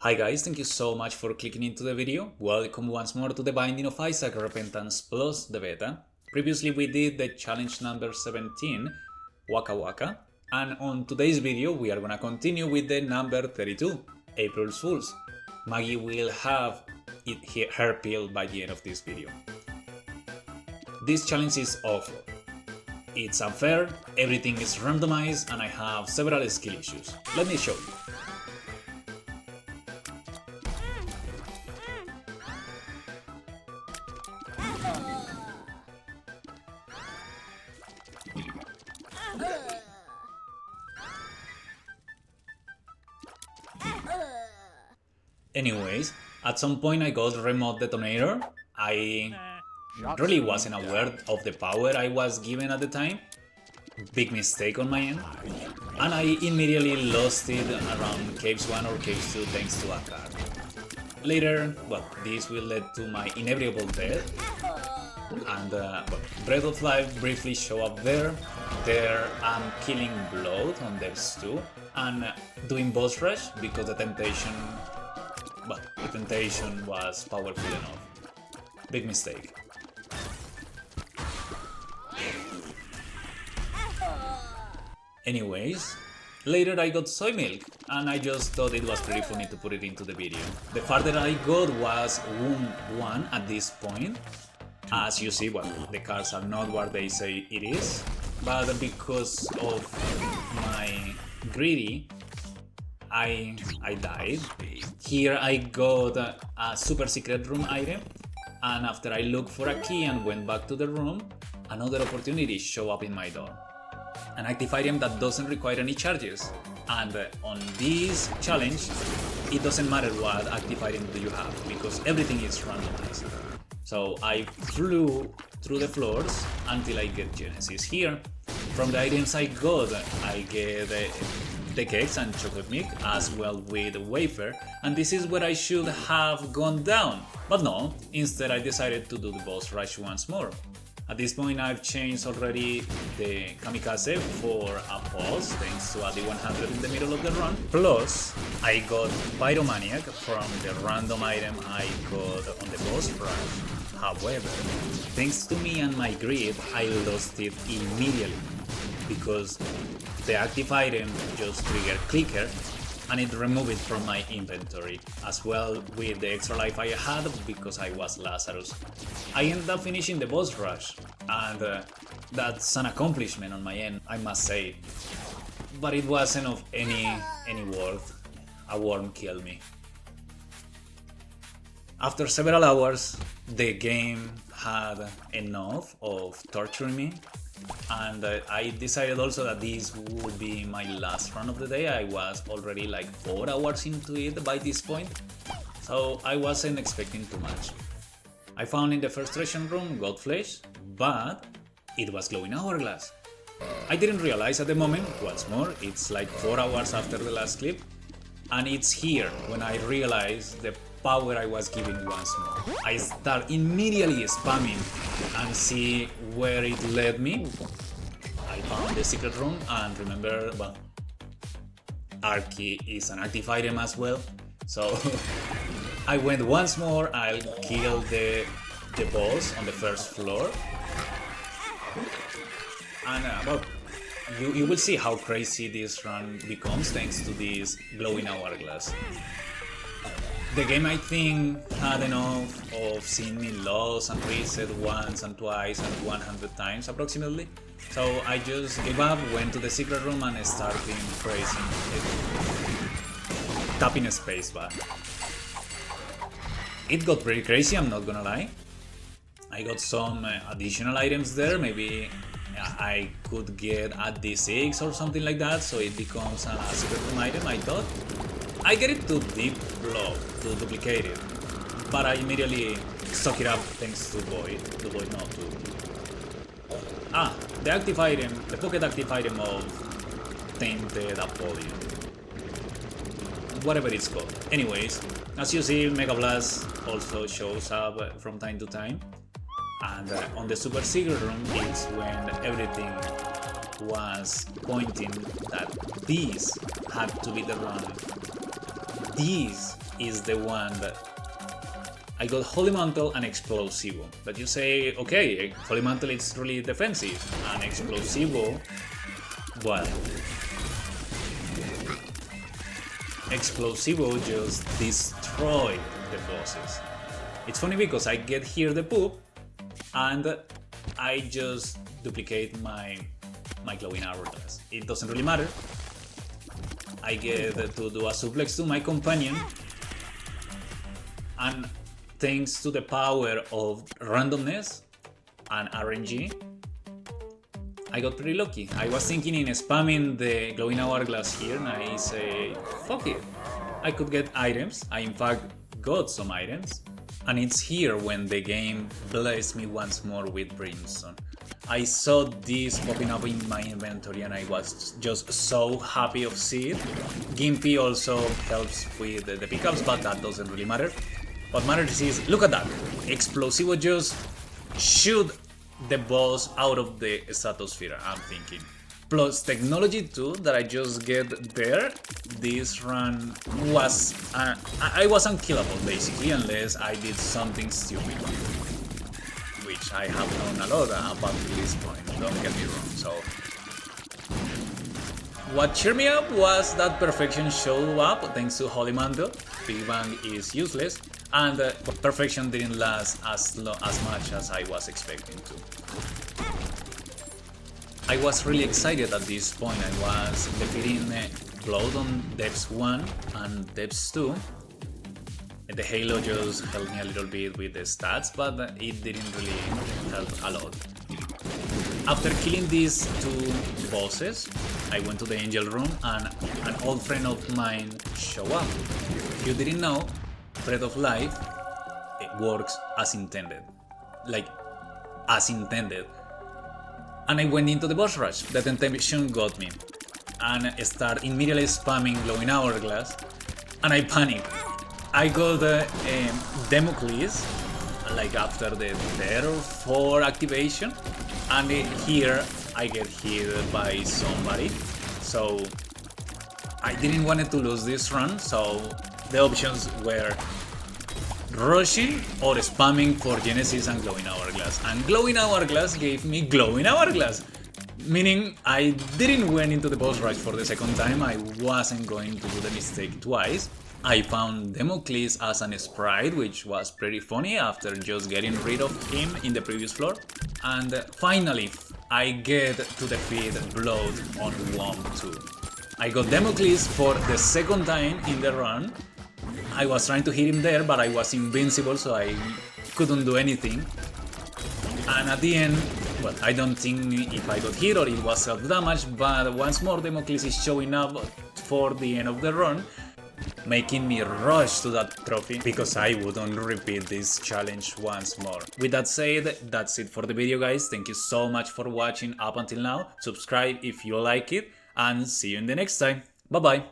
Hi guys, thank you so much for clicking into the video. Welcome once more to the Binding of Isaac Repentance Plus the beta. Previously we did the challenge number 17, Waka Waka, and on today's video we are gonna continue with the number 32, April's Fools. Maggie will have her pill by the end of this video. This challenge is awful. It's unfair, everything is randomized, and I have several skill issues. Let me show you. Anyways, at some point I got remote detonator. I really wasn't aware of the power I was given at the time. Big mistake on my end. And I immediately lost it around Caves 1 or Caves 2 thanks to a card. Later, well, this will lead to my inevitable death. And Breath of Life briefly show up there. There I'm killing Blood on Devs 2 and doing boss rush because the temptation was powerful enough. Big mistake. Anyways, later I got soy milk and I just thought it was pretty funny to put it into the video. The farther I got was Womb 1 at this point. As you see, well, the cards are not what they say it is, but because of my greedy, I died. Here I got a super secret room item, and after I looked for a key and went back to the room, another opportunity showed up in my door. An active item that doesn't require any charges, and on this challenge, it doesn't matter what active item do you have, because everything is randomized. So I flew through the floors until I get Genesis here. From the items I got, I get the cakes and chocolate milk, as well with wafer, and this is where I should have gone down. But no, instead I decided to do the boss rush once more. At this point I've changed already the kamikaze for a pulse thanks to a D100 in the middle of the run. Plus, I got Pyromaniac from the random item I got on the boss rush. However, thanks to me and my greed, I lost it immediately because the active item just triggered clicker and it removed it from my inventory, as well with the extra life I had because I was Lazarus. I ended up finishing the boss rush, and that's an accomplishment on my end, I must say. But it wasn't of any worth. A worm killed me. After several hours, the game had enough of torturing me, and I decided also that this would be my last run of the day. I was already like 4 hours into it by this point, so I wasn't expecting too much. I found in the frustration room Godflesh, but it was glowing hourglass. I didn't realize at the moment, what's more, it's like 4 hours after the last clip, and it's here when I realized the power I was giving once more. I start immediately spamming and see where it led me. I found the secret room and remember, well, Archie is an active item as well. So I went once more, I'll kill the boss on the first floor. And well, you will see how crazy this run becomes thanks to this glowing hourglass. The game, I think, had enough of seeing me lose and reset once and twice and 100 times approximately. So I just gave up, went to the secret room and started pressing it. Tapping spacebar. It got pretty crazy, I'm not gonna lie. I got some additional items there, maybe I could get a D6 or something like that, so it becomes a secret room item, I thought. I get it to deep block to duplicate it, but I immediately suck it up thanks to Void. The active item, the pocket active item of Tainted Apollyon. Whatever it's called. Anyways, as you see, Mega Blast also shows up from time to time, and on the Super Secret Room it's when everything was pointing that this had to be the run. This is the one that I got Holy Mantle and Explosivo. But you say, okay, Holy Mantle is really defensive, and Explosivo, well, Explosivo just destroyed the bosses. It's funny because I get here the poop, and I just duplicate my glowing hourglass. It doesn't really matter. I get to do a suplex to my companion, and thanks to the power of randomness and RNG, I got pretty lucky. I was thinking in spamming the glowing hourglass here, and I say, fuck it. I could get items. I in fact got some items. And it's here when the game blessed me once more with Brimstone. I saw this popping up in my inventory and I was just so happy of seeing it. Gimpy also helps with the pickups, but that doesn't really matter. What matters is, look at that! Explosivo just shoot the boss out of the stratosphere, I'm thinking. Plus technology too that I just get there. This run was... I was unkillable basically, unless I did something stupid. Which I have done a lot up until this point, don't get me wrong, so... What cheered me up was that Perfection showed up thanks to Holy Mantle. Big Bang is useless, and Perfection didn't last as much as I was expecting to. I was really excited at this point. I was defeating Blood on Depths 1 and Depths 2. The Halo just helped me a little bit with the stats, but it didn't really help a lot. After killing these two bosses, I went to the Angel Room and an old friend of mine showed up. If you didn't know, Breath of Life works as intended. Like, as intended. And I went into the boss rush. The temptation got me. And I started immediately spamming Glowing Hourglass. And I panicked. I got Democles, like after the third or fourth activation. And here I get hit by somebody. So I didn't want to lose this run. So the options were rushing or spamming for Genesis and Glowing Hourglass. And Glowing Hourglass gave me Glowing Hourglass. Meaning I didn't went into the boss rush for the second time. I wasn't going to do the mistake twice. I found Democles as an sprite, which was pretty funny after just getting rid of him in the previous floor. And finally, I get to defeat Blood on Womb 2. I got Democles for the second time in the run. I was trying to hit him there, but I was invincible, so I couldn't do anything. And at the end, well, I don't think if I got hit or it was self-damage, but once more Democles is showing up for the end of the run, making me rush to that trophy because I wouldn't repeat this challenge once more. With that said, that's it for the video, guys. Thank you so much for watching up until now. Subscribe if you like it, and see you in the next time. Bye bye.